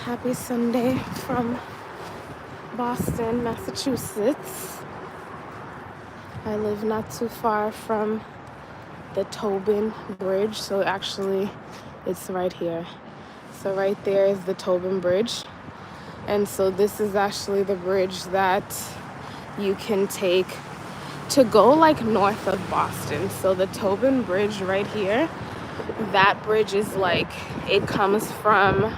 Happy Sunday from Boston, Massachusetts. I live not too far from the Tobin Bridge, so actually it's right here. So right there is the Tobin Bridge. And so this is actually the bridge that you can take to go like north of Boston. So the Tobin Bridge right here, that bridge is like, it comes from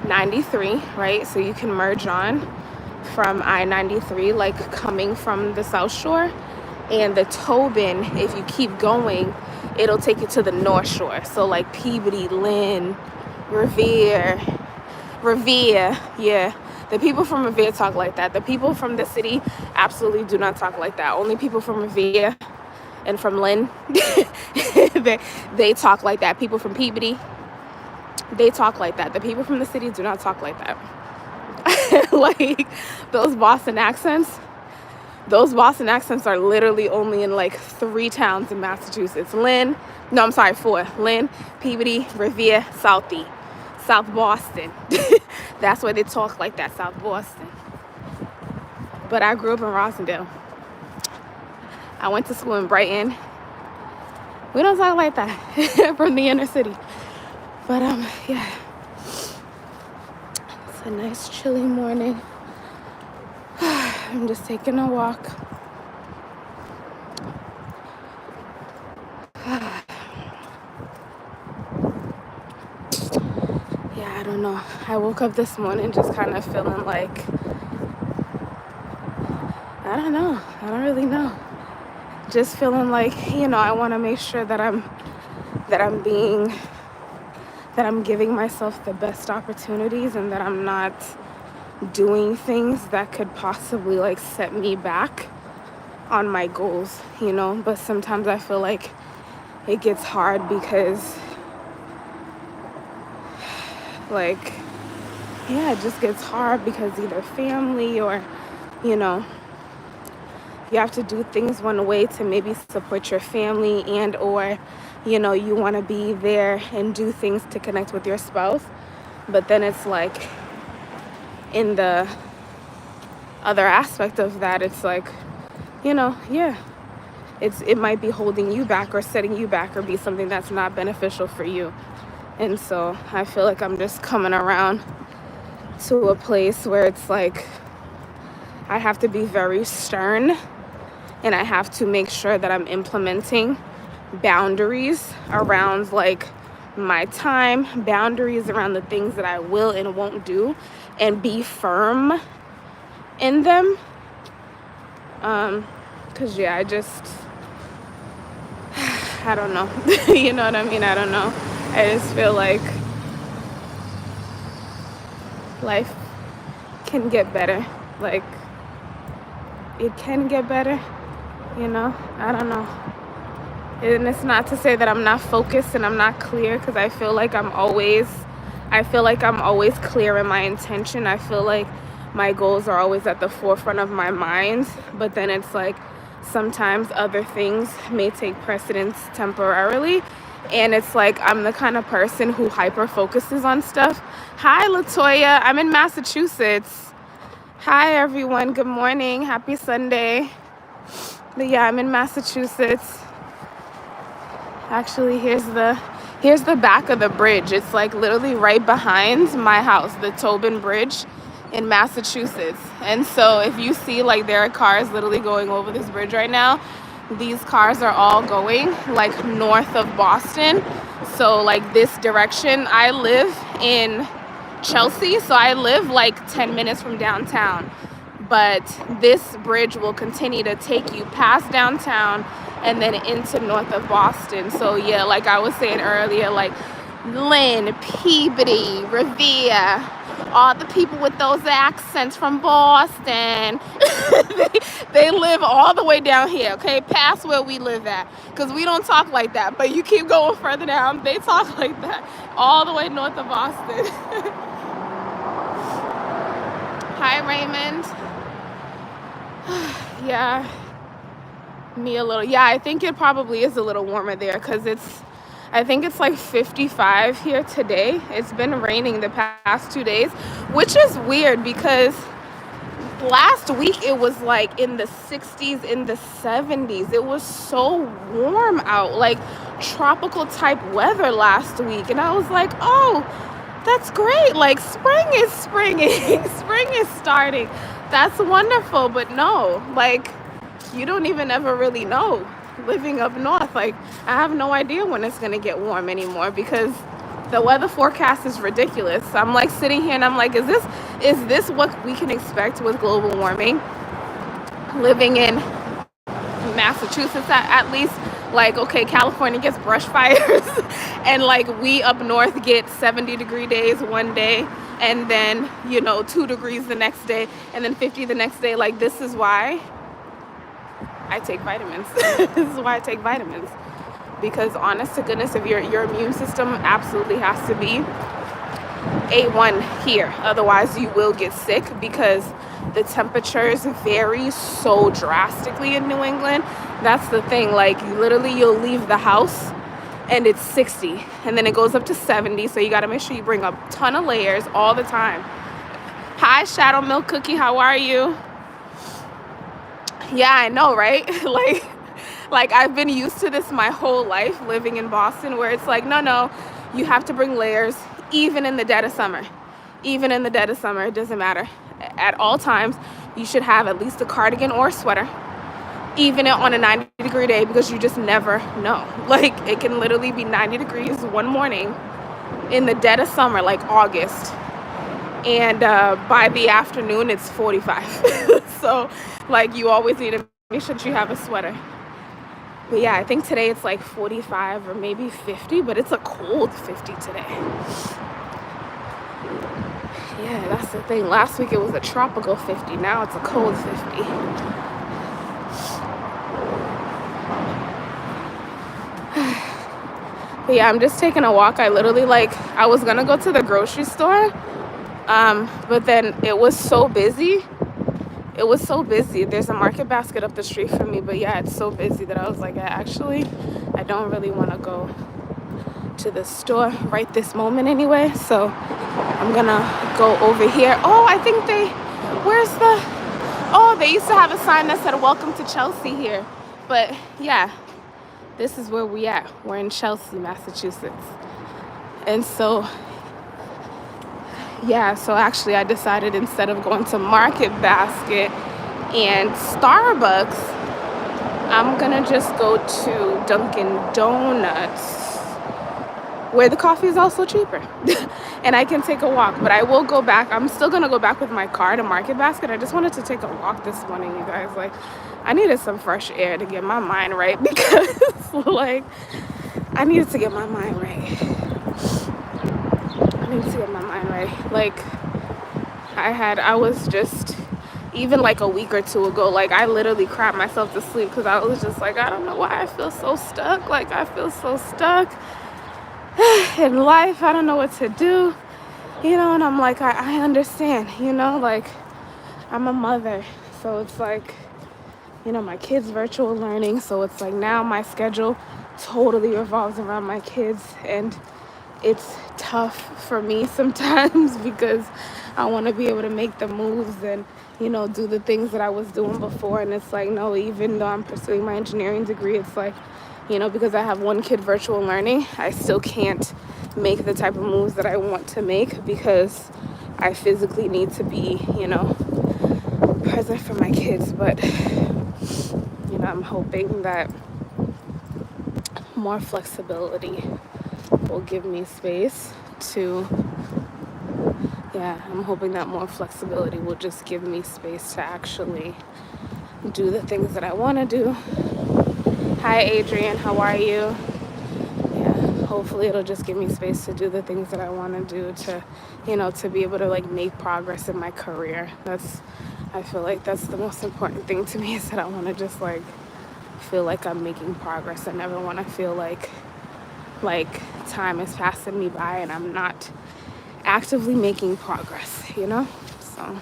93, right? So you can merge on from I-93, like coming from the South Shore. And the Tobin, if you keep going, it'll take you to the North Shore. So like Peabody, Lynn, Revere, yeah. The people from Revere talk like that. The people from the city absolutely do not talk like that. Only people from Revere and from Lynn, they talk like that. People from Peabody, they talk like that. The people from the city do not talk like that. Like those Boston accents are literally only in like 3 towns in Massachusetts. 4. Lynn, Peabody, Revere, South Boston. That's why they talk like that, South Boston. But I grew up in Rosendale. I went to school in Brighton. We don't talk like that from the inner city. But yeah. It's a nice chilly morning. I'm just taking a walk. Yeah, I don't know. I woke up this morning just kind of feeling like, I don't know. I don't really know. Just feeling like, I want to make sure that I'm giving myself the best opportunities and that I'm not doing things that could possibly like set me back on my goals, but sometimes I feel like it gets hard because it just gets hard because either family or, you have to do things one way to maybe support your family and or, you want to be there and do things to connect with your spouse. But then it's like in the other aspect of that, it's like, it might be holding you back or setting you back or be something that's not beneficial for you. And so I feel like I'm just coming around to a place where it's like I have to be very stern and I have to make sure that I'm implementing boundaries around like my time, boundaries around the things that I will and won't do, and be firm in them. Because I don't know. You know what I mean? I don't know. I just feel like life can get better. Like, it can get better, I don't know. And it's not to say that I'm not focused and I'm not clear, because I feel like I'm always clear in my intention. I feel like my goals are always at the forefront of my mind, but then it's like sometimes other things may take precedence temporarily, and it's like I'm the kind of person who hyper focuses on stuff. Hi Latoya, I'm in Massachusetts. Hi everyone, good morning, happy Sunday. But yeah, I'm in Massachusetts. Actually, here's the back of the bridge. It's like literally right behind my house, the Tobin Bridge in Massachusetts. And so if you see like there are cars literally going over this bridge right now, these cars are all going like north of Boston. So like this direction. I live in Chelsea, so I live like 10 minutes from downtown. But this bridge will continue to take you past downtown and then into north of Boston. So yeah, like I was saying earlier, like Lynn, Peabody, Revere, all the people with those accents from Boston, they live all the way down here, okay, past where we live at, because we don't talk like that. But you keep going further down, they talk like that, all the way north of Boston. Hi, Raymond. Yeah, me a little. Yeah, I think it probably is a little warmer there because it's I think it's like 55 here today. It's been raining the past 2 days, which is weird because last week it was like in the 60s, in the 70s. It was so warm out, like tropical type weather last week. And I was like, oh, that's great. Like spring is springing, spring is starting. That's wonderful. But no, like you don't even ever really know living up north. Like I have no idea when it's going to get warm anymore because the weather forecast is ridiculous. I'm like sitting here and I'm like, is this what we can expect with global warming? Living in Massachusetts at least, like, okay, California gets brush fires and like we up north get 70-degree days one day and then 2 degrees the next day and then 50 the next day. Like this is why I take vitamins. This is why I take vitamins, because honest to goodness, if your immune system absolutely has to be A1 here, otherwise you will get sick because the temperatures vary so drastically in New England. That's the thing. Like literally you'll leave the house and it's 60 and then it goes up to 70, so you got to make sure you bring a ton of layers all the time. Hi Shadow Milk Cookie, how are you? Yeah, I know, right? like I've been used to this my whole life living in Boston, where it's like, no, you have to bring layers even in the dead of summer. Even in the dead of summer, it doesn't matter. At all times, you should have at least a cardigan or a sweater, even on a 90-degree day, because you just never know. Like it can literally be 90 degrees one morning in the dead of summer, like August, and by the afternoon it's 45. So like you always need to make sure that you have a sweater. But yeah, I think today it's like 45 or maybe 50, but it's a cold 50 today. Yeah, that's the thing. Last week it was a tropical 50. Now it's a cold 50. But yeah, I'm just taking a walk. I literally I was gonna go to the grocery store, but then it was so busy. There's a Market Basket up the street from me, but yeah, it's so busy that I was like, I don't really want to go to the store right this moment anyway. So I'm gonna go over here. Oh, I think they used to have a sign that said welcome to Chelsea here. But yeah, this is where we at. We're in Chelsea, Massachusetts. And so yeah, so actually I decided instead of going to Market Basket and Starbucks, I'm gonna just go to Dunkin' Donuts, where the coffee is also cheaper. And I can take a walk, but I will go back. I'm still gonna go back with my car to Market Basket. I just wanted to take a walk this morning, you guys. Like I needed some fresh air to get my mind right, because like I needed to get my mind right. Like I was just, even like a week or two ago, like I literally cried myself to sleep because I was just like, I don't know why I feel so stuck. Like I feel so stuck in life. I don't know what to do, and I'm like, I understand, like I'm a mother, so it's like, my kids virtual learning, so it's like now my schedule totally revolves around my kids, and it's tough for me sometimes because I want to be able to make the moves and do the things that I was doing before. And it's like, no, even though I'm pursuing my engineering degree, it's like, because I have one kid virtual learning, I still can't make the type of moves that I want to make because I physically need to be present for my kids. But I'm hoping that more flexibility will give me space to, I'm hoping that more flexibility will just give me space to actually do the things that I want to do. Hi Adrian, how are you? Yeah, hopefully it'll just give me space to do the things that I want to do, to to be able to like make progress in my career. I feel like that's the most important thing to me, is that I want to just like feel like I'm making progress. I never want to feel like time is passing me by and I'm not actively making progress, so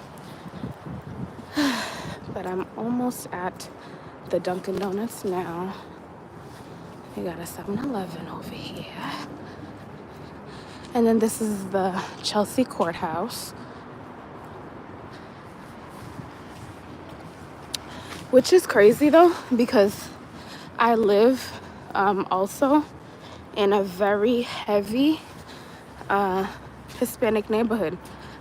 but I'm almost at the Dunkin' Donuts now, We got a 7-Eleven over here. And then this is the Chelsea Courthouse, which is crazy though, because I live also in a very heavy Hispanic neighborhood.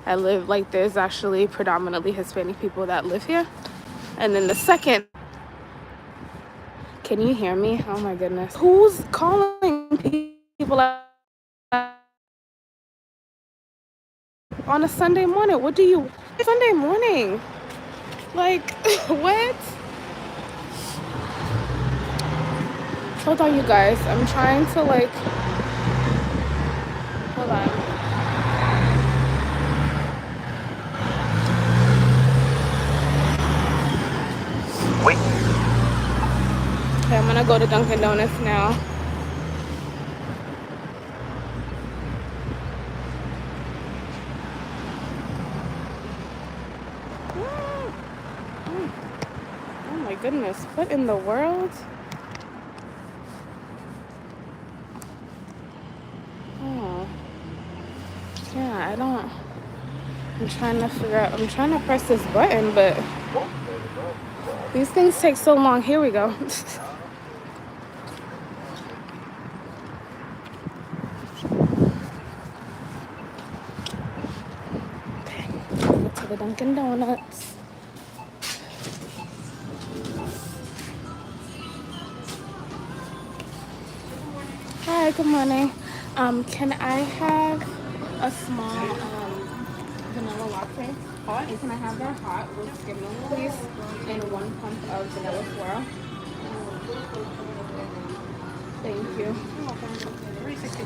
I live like there's actually predominantly Hispanic people that live here. And then the second, can you hear me? Oh my goodness. Who's calling people on a Sunday morning? What do you, Sunday morning? Like, what? Hold on, you guys. I'm trying to like, hold on. Wait. Okay, I'm gonna go to Dunkin' Donuts now. Oh my goodness, what in the world? Oh, yeah, I don't, I'm trying to figure out, I'm trying to press this button, but these things take so long. Here we go. Okay, go to the Dunkin' Donuts. Hi, good morning. Can I have a small vanilla latte hot? And can I have that hot with skim milk, please? And 1 pump of vanilla swirl. Thank you. You're welcome. 360.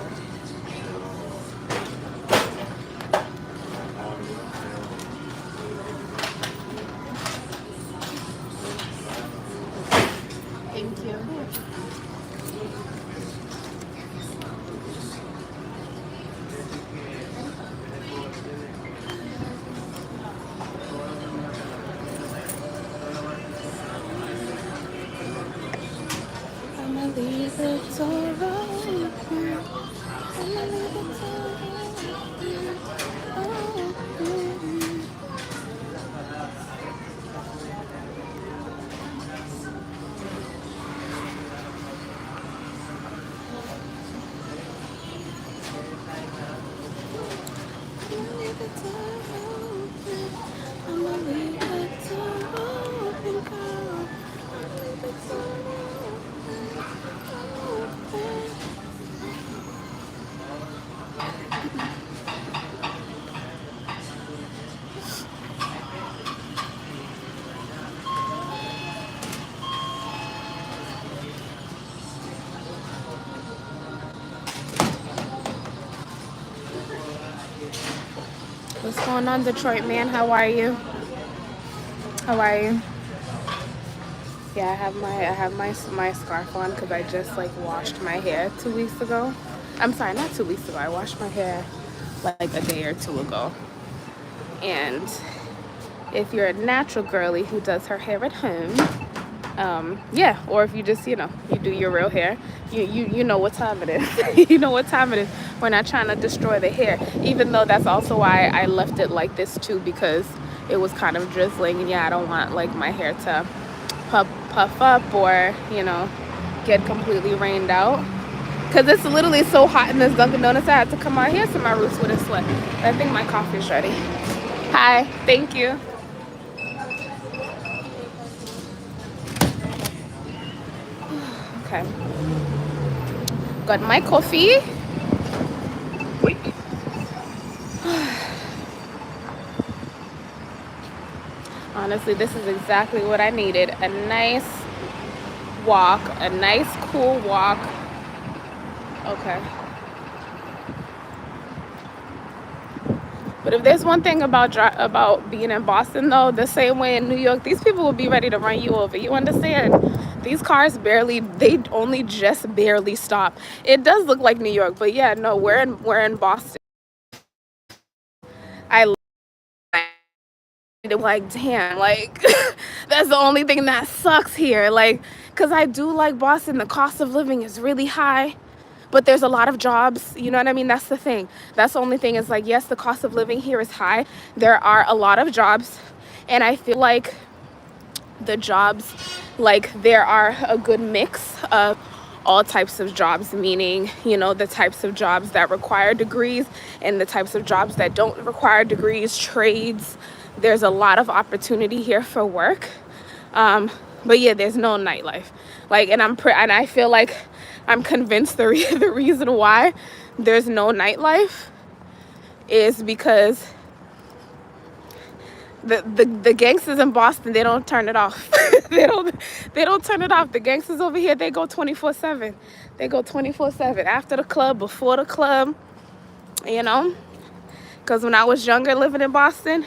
Thank you. I'ma leave the door open. I'ma leave the door open. I'ma leave the door open. I'ma leave the door open, girl. I'ma leave the door open. What's going on, Detroit man? How are you? How are you? Yeah, I have my scarf on because I just like washed my hair 2 weeks ago. I'm sorry, not 2 weeks ago. I washed my hair like a day or two ago. And if you're a natural girly who does her hair at home, yeah, or if you just you do your real hair, you know what time it is. You know what time it is. We're not trying to destroy the hair, even though that's also why I left it like this too, because it was kind of drizzling, and yeah, I don't want like my hair to puff up or get completely rained out, because it's literally so hot in this Dunkin' Donuts. I had to come out here so my roots wouldn't sweat. I think my coffee is ready. Hi, thank you. Okay, got my coffee. Wait. Honestly, this is exactly what I needed. A nice walk, a nice cool walk. Okay. But if there's one thing about being in Boston, though, the same way in New York, these people will be ready to run you over. You understand? These cars they only just barely stop. It does look like New York, but yeah, no, we're in Boston. I like, damn, like that's the only thing that sucks here. Like, because I do like Boston. The cost of living is really high, but there's a lot of jobs. You know what I mean? That's the thing. That's the only thing is like, yes, the cost of living here is high. There are a lot of jobs, and I feel like the jobs, like there are a good mix of all types of jobs, meaning, you know, the types of jobs that require degrees and the types of jobs that don't require degrees, trades. There's a lot of opportunity here for work. But yeah, there's no nightlife. Like, and I feel like I'm convinced the reason why there's no nightlife is because the gangsters in Boston, they don't turn it off. they don't turn it off. The gangsters over here, they go 24/7. They go 24/7 after the club, before the club, you know? Because when I was younger living in Boston,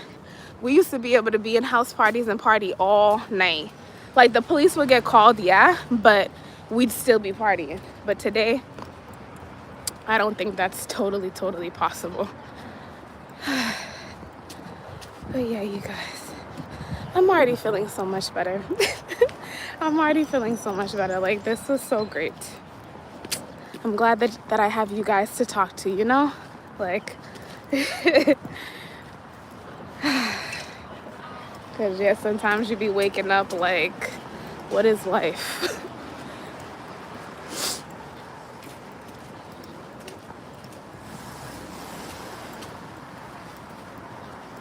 we used to be able to be in house parties and party all night. Like, the police would get called, yeah, but we'd still be partying. But today, I don't think that's totally possible. But yeah, you guys, I'm already feeling so much better. I'm already feeling so much better. Like, this was so great. I'm glad that I have you guys to talk to, you know? Like, because yeah, sometimes you be waking up like, what is life?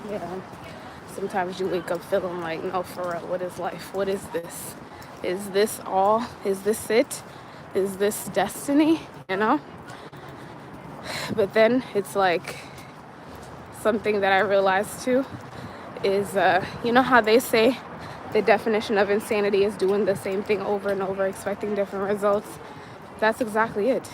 Yeah. Sometimes you wake up feeling like, no, for real, what is life? What is this? Is this all? Is this it? Is this destiny? You know? But then it's like something that I realized too is, you know how they say the definition of insanity is doing the same thing over and over, expecting different results? That's exactly it.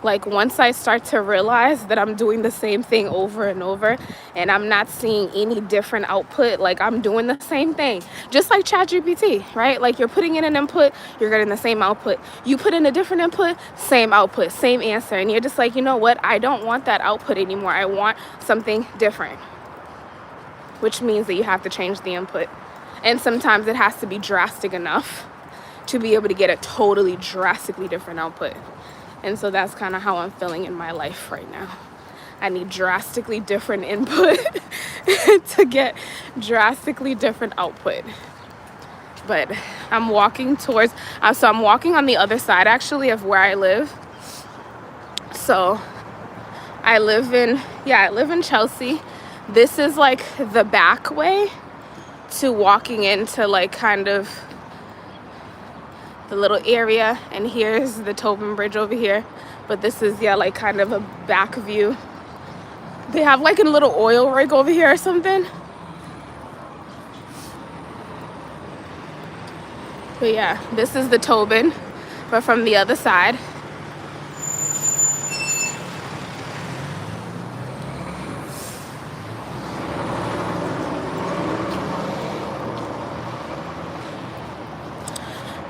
Like, once I start to realize that I'm doing the same thing over and over and I'm not seeing any different output, like I'm doing the same thing, just like ChatGPT, right? Like, you're putting in an input, you're getting the same output. You put in a different input, same output, same answer. And you're just like, you know what? I don't want that output anymore. I want something different, which means that you have to change the input. And sometimes it has to be drastic enough to be able to get a totally drastically different output. And so that's kind of how I'm feeling in my life right now. I need drastically different input to get drastically different output. But I'm walking towards, so I'm walking on the other side actually of where I live. So I live in Chelsea. This is like the back way to walking into like kind of the little area, and here's the Tobin Bridge over here. But this is, yeah, like kind of a back view. They have like a little oil rig over here or something. But yeah, this is the Tobin, but from the other side.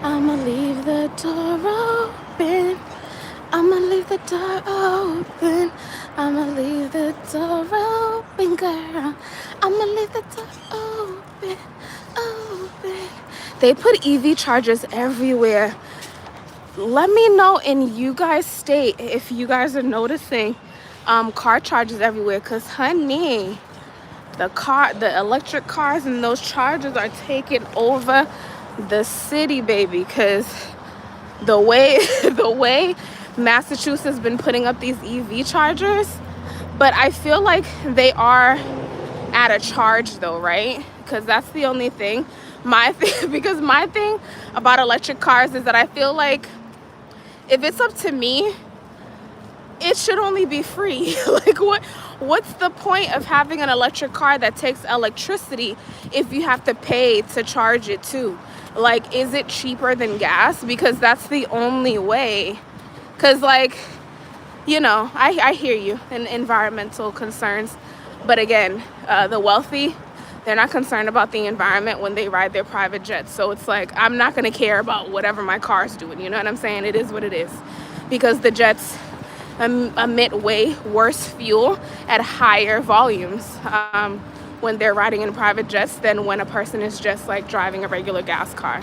I'ma leave the door open. I'ma leave the door open. I'ma leave the door open, girl. I'ma leave the door open. They put EV chargers everywhere. Let me know in you guys' state if you guys are noticing car chargers everywhere. Cause honey, the electric cars and those chargers are taking over the city, baby. Cause the way Massachusetts has been putting up these EV chargers, but I feel like they are at a charge though, right? Because that's the only thing. Because my thing about electric cars is that I feel like if it's up to me, it should only be free. Like, what's the point of having an electric car that takes electricity if you have to pay to charge it too? Like, is it cheaper than gas? Because that's the only way. Because, like, you know, I hear you in environmental concerns. But again, the wealthy, they're not concerned about the environment when they ride their private jets. So it's like, I'm not going to care about whatever my car's doing. You know what I'm saying? It is what it is. Because the jets emit way worse fuel at higher volumes when they're riding in private jets than when a person is just like driving a regular gas car.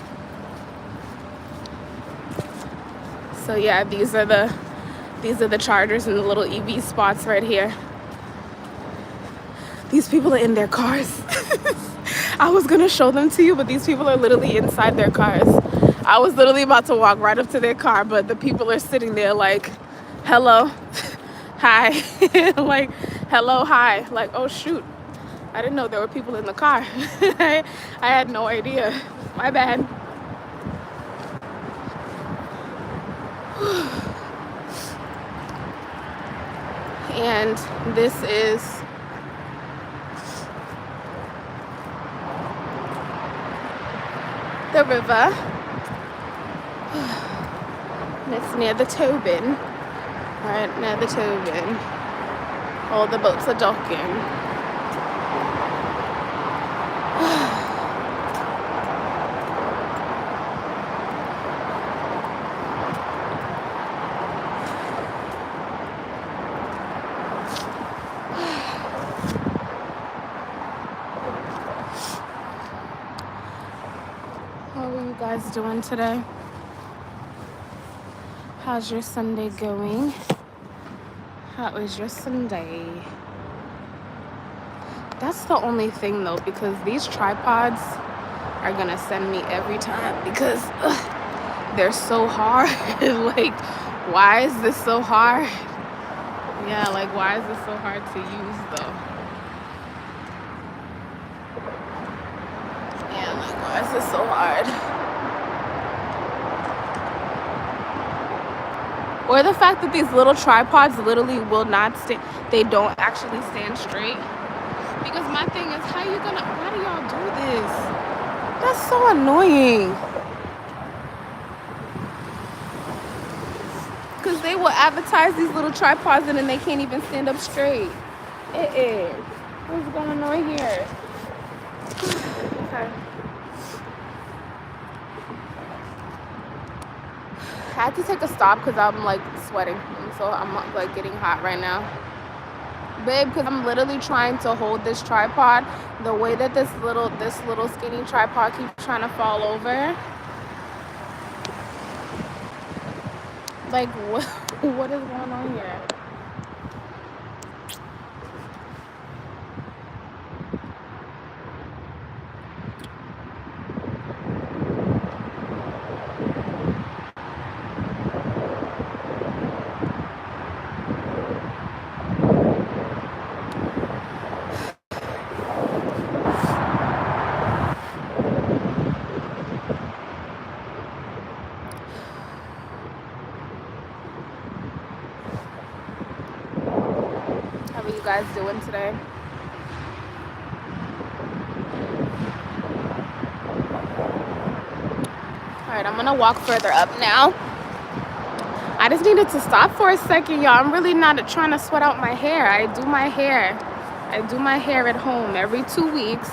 So yeah, these are the chargers and the little EV spots right here. These people are in their cars. I was gonna show them to you, but these people are literally inside their cars. I was literally about to walk right up to their car, but the people are sitting there like, hello, hi. Like, hello, hi. Like, oh shoot, I didn't know there were people in the car. I had no idea. My bad. And this is the river. And it's near the Tobin. Right near the Tobin. All the boats are docking. How are you guys doing today? How's your Sunday going? How is your Sunday? That's the only thing though, because these tripods are gonna send me every time because they're so hard. Like, why is this so hard? Yeah, like, why is this so hard to use though? Yeah, like, why is this so hard? Or the fact that these little tripods literally will not stand, they don't actually stand straight. Because my thing is, why do y'all do this? That's so annoying. Because they will advertise these little tripods and then they can't even stand up straight. It is. What's going on here? Okay. I had to take a stop because I'm like sweating. And so I'm like getting hot right now. Babe, because I'm literally trying to hold this tripod. The way that this little skinny tripod keeps trying to fall over. Like, what is going on here? How are you guys doing today? Alright, I'm gonna walk further up now. I just needed to stop for a second, y'all. I'm really not trying to sweat out my hair. I do my hair at home every 2 weeks.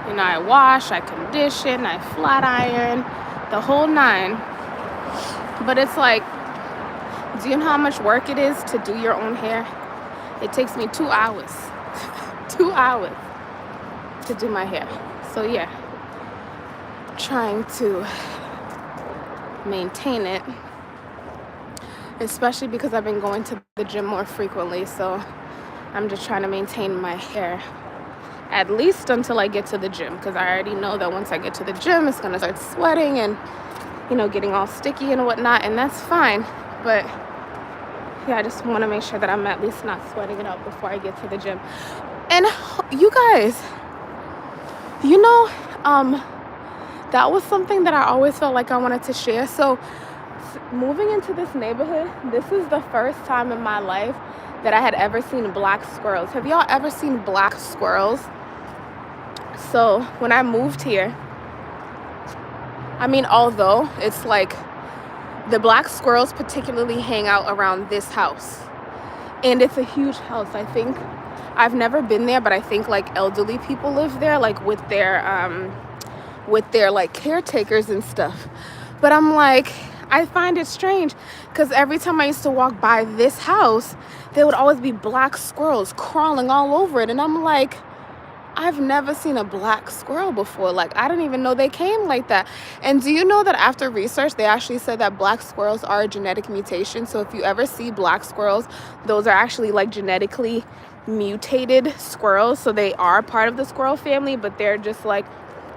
You know, I wash, I condition, I flat iron, the whole 9. But it's like, do you know how much work it is to do your own hair? It takes me 2 hours. 2 hours to do my hair. So yeah, trying to maintain it, especially because I've been going to the gym more frequently. So I'm just trying to maintain my hair at least until I get to the gym, because I already know that once I get to the gym it's gonna start sweating and, you know, getting all sticky and whatnot, and that's fine. But yeah, I just want to make sure that I'm at least not sweating it out before I get to the gym. And you guys, you know, that was something that I always felt like I wanted to share. So moving into this neighborhood, this is the first time in my life that I had ever seen black squirrels. Have y'all ever seen black squirrels? So when I moved here, I mean, although it's like the black squirrels particularly hang out around this house, and it's a huge house. I think I've never been there, but I think like elderly people live there, like with their like caretakers and stuff. But I'm like, I find it strange because every time I used to walk by this house, there would always be black squirrels crawling all over it, and I'm like, I've never seen a black squirrel before. Like, I didn't even know they came like that. And do you know that after research, they actually said that black squirrels are a genetic mutation? So if you ever see black squirrels, those are actually like genetically mutated squirrels. So they are part of the squirrel family, but they're just like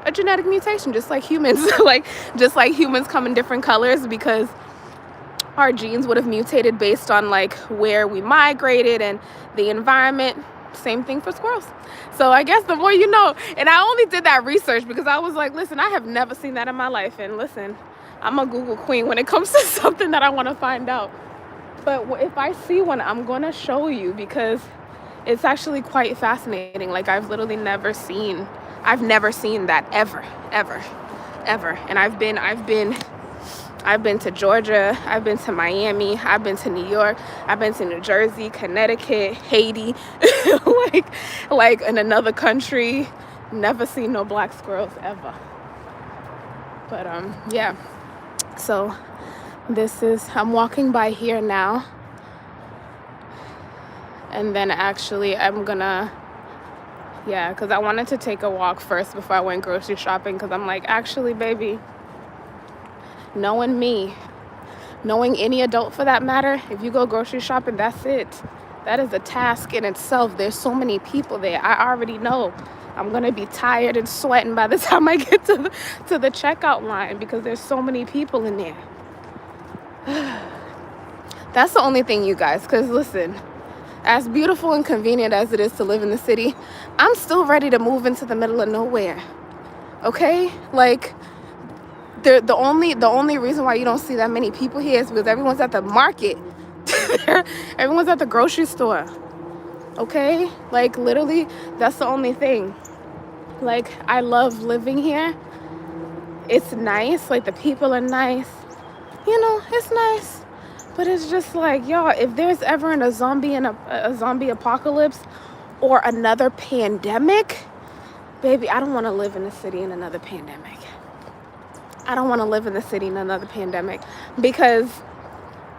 a genetic mutation, just like humans. Like, just like humans come in different colors because our genes would have mutated based on like where we migrated and the environment. Same thing for squirrels. So I guess the more you know. And I only did that research because I was like, listen, I have never seen that in my life. And listen, I'm a Google queen when it comes to something that I want to find out. But if I see one, I'm going to show you because it's actually quite fascinating. Like, I've never seen that ever. And I've been to Georgia, I've been to Miami, I've been to New York, I've been to New Jersey, Connecticut, Haiti, like in another country. Never seen no black squirrels ever. But yeah. So I'm walking by here now. And then actually I'm gonna, because I wanted to take a walk first before I went grocery shopping, because I'm like, actually, baby, knowing me, knowing any adult for that matter, if you go grocery shopping, that's it. That is a task in itself. There's so many people there. I already know I'm gonna be tired and sweating by the time I get to the checkout line because there's so many people in there. That's the only thing, you guys, because listen, as beautiful and convenient as it is to live in the city, I'm still ready to move into the middle of nowhere. Okay? Like, the only reason why you don't see that many people here is because everyone's at the market. Everyone's at the grocery store. Okay? Like, literally, that's the only thing. Like, I love living here. It's nice. Like, the people are nice. You know, it's nice. But it's just like, y'all, if there's ever a zombie apocalypse or another pandemic, baby, I don't want to live in the city in another pandemic. I don't want to live in the city in another pandemic because,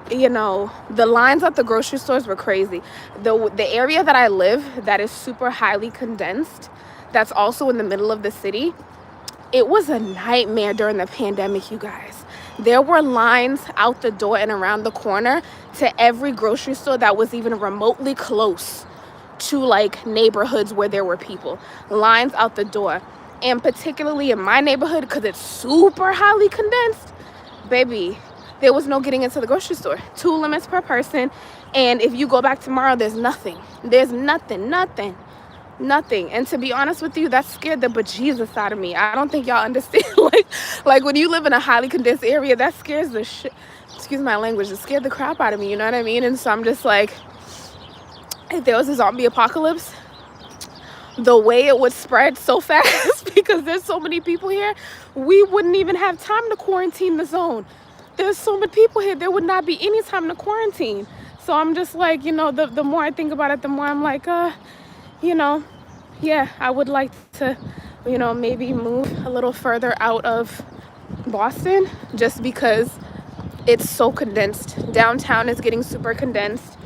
you know, the lines at the grocery stores were crazy. The area that I live, that is super highly condensed, that's also in the middle of the city, it was a nightmare during the pandemic, you guys. There were lines out the door and around the corner to every grocery store that was even remotely close to like neighborhoods where there were people. Lines out the door. And particularly in my neighborhood, because it's super highly condensed, baby, there was no getting into the grocery store. 2 limits per person. And if you go back tomorrow, there's nothing. There's nothing. And to be honest with you, that scared the bejesus out of me. I don't think y'all understand. like when you live in a highly condensed area, that scares the shit. Excuse my language. It scared the crap out of me. You know what I mean? And so I'm just like, if there was a zombie apocalypse, the way it would spread so fast because there's so many people here, we wouldn't even have time to quarantine the zone. There's so many people here, there would not be any time to quarantine. So I'm just like, you know, the more I think about it, the more I'm like, you know, yeah, I would like to, you know, maybe move a little further out of Boston just because it's so condensed. Downtown is getting super condensed.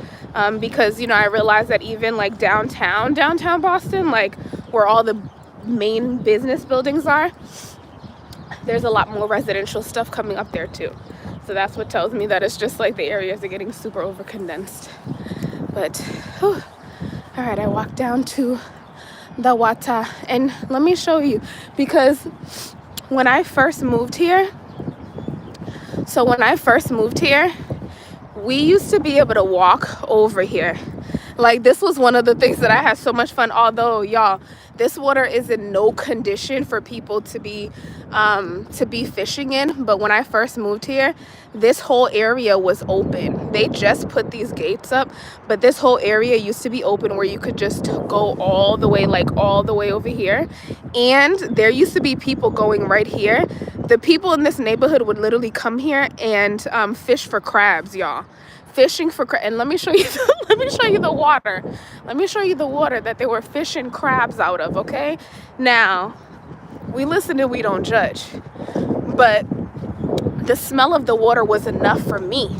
Because, you know, I realized that even like downtown Boston, like where all the main business buildings are, there's a lot more residential stuff coming up there too. So that's what tells me that it's just like the areas are getting super over condensed. But, whew. All right, I walked down to the Wata, and let me show you, because when I first moved here, we used to be able to walk over here. Like, this was one of the things that I had so much fun. Although, y'all, this water is in no condition for people to be fishing in. But when I first moved here, this whole area was open. They just put these gates up, but this whole area used to be open where you could just go all the way over here. And there used to be people going right here. The people in this neighborhood would literally come here and fish for crabs, y'all. Fishing for crabs. And let me show you the water. Let me show you the water that they were fishing crabs out of, okay? Now, we listen and we don't judge. But the smell of the water was enough for me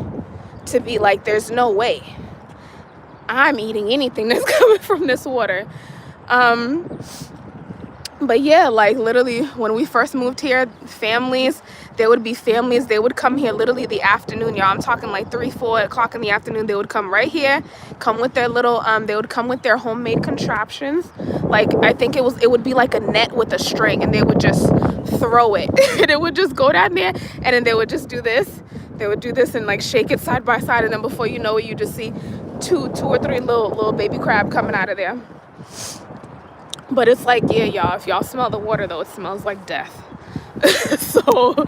to be like, there's no way I'm eating anything that's coming from this water. But yeah, like literally when we first moved here, families, there would be families, they would come here literally the afternoon, y'all. I'm talking like 3 4 o'clock in the afternoon. They would come right here, come with their little they would come with their homemade contraptions. Like I think it would be like a net with a string, and they would just throw it and it would just go down there, and then they would just do this. They would do this and like shake it side by side, and then before you know it, you just see two or three little baby crab coming out of there. But it's like, yeah, y'all, if y'all smell the water though, it smells like death. So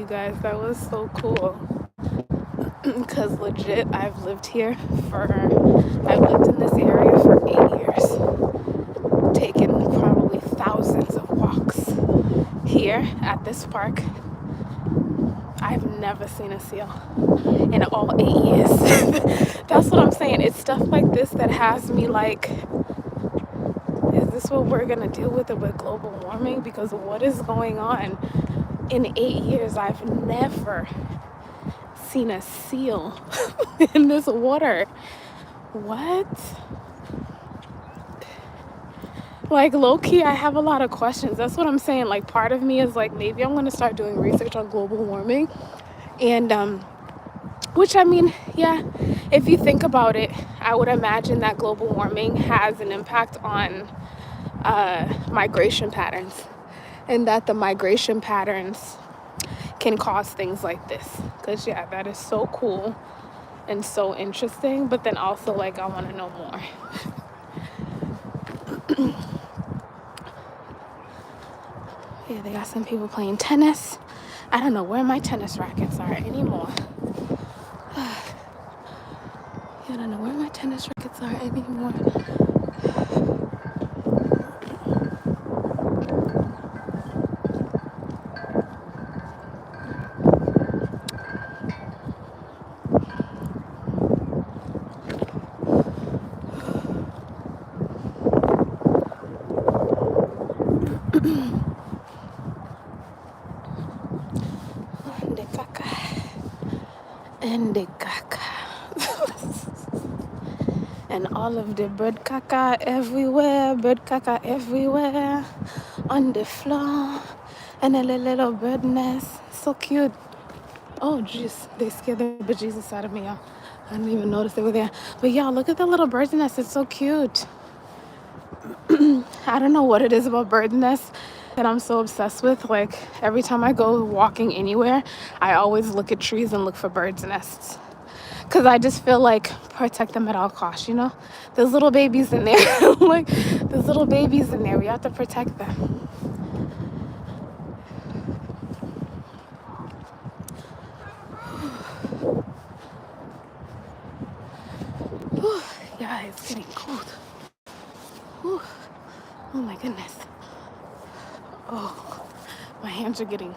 you guys. That was so cool. Because legit, I've lived in this area for 8 years. Taken probably thousands of walks. Here at this park, I've never seen a seal in all 8 years. That's what I'm saying. It's stuff like this that has me like, is this what we're gonna deal with global warming? Because what is going on? In 8 years, I've never seen a seal in this water. What? Like, low-key, I have a lot of questions. That's what I'm saying. Like, part of me is like, maybe I'm gonna start doing research on global warming. And which, I mean, yeah, if you think about it, I would imagine that global warming has an impact on migration patterns, and that the migration patterns can cause things like this. Because yeah, that is so cool and so interesting, but then also like I want to know more. Yeah, they got some people playing tennis. I don't know where my tennis rackets are anymore. I don't know where my tennis rackets are anymore. And the caca. And all of the bird caca everywhere, on the floor, and a little bird nest. So cute. Oh, jeez, they scared the bejesus out of me, y'all. I didn't even notice they were there. But y'all, look at the little bird's nest. It's so cute. I don't know what it is about bird nests that I'm so obsessed with. Like, every time I go walking anywhere, I always look at trees and look for birds' nests. Because I just feel like protect them at all costs, you know? There's little babies in there. Like, there's little babies in there. We have to protect them. Yeah, it's getting cold. Whew. Oh my goodness. Oh, my hands are getting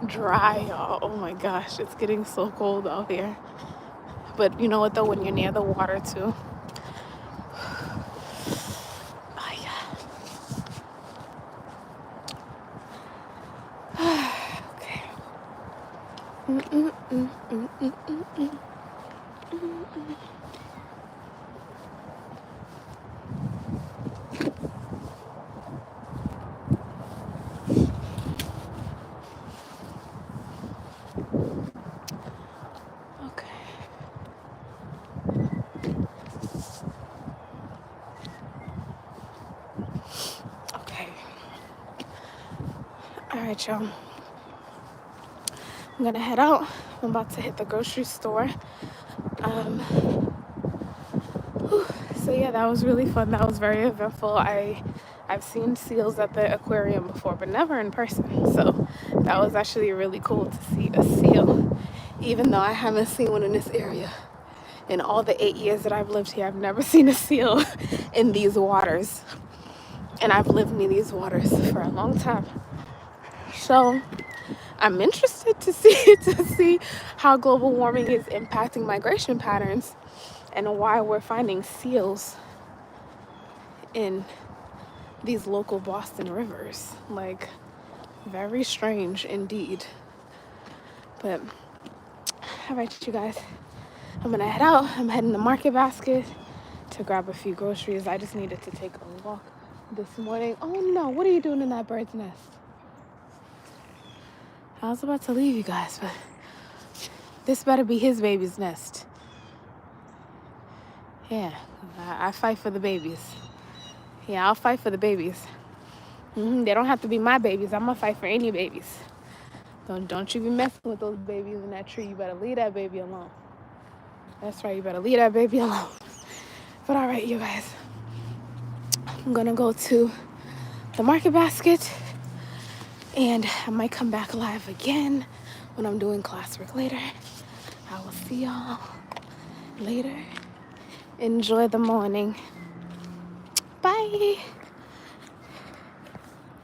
dry, y'all. Oh my gosh, it's getting so cold out here. But you know what though, when you're near the water too. Oh yeah. Okay. Okay. All right, y'all. I'm gonna head out. I'm about to hit the grocery store. So yeah, that was really fun. That was very eventful. I've seen seals at the aquarium before, but never in person. So that was actually really cool to see a seal, even though I haven't seen one in this area. In all the 8 years that I've lived here, I've never seen a seal in these waters. And I've lived near these waters for a long time. So I'm interested to see how global warming is impacting migration patterns and why we're finding seals in these local Boston rivers. Like, very strange indeed. But all right, you guys, I'm gonna head out. I'm heading to Market Basket to grab a few groceries. I just needed to take a walk this morning. Oh no, what are you doing in that bird's nest? I was about to leave you guys, but this better be his baby's nest. Yeah, I fight for the babies. Yeah, I'll fight for the babies. They don't have to be my babies. I'm gonna fight for any babies. Don't you be messing with those babies in that tree. You better leave that baby alone. That's right, you better leave that baby alone. But all right, you guys, I'm gonna go to the Market Basket And I might come back live again when I'm doing classwork later. I will see y'all later. Enjoy the morning. Bye.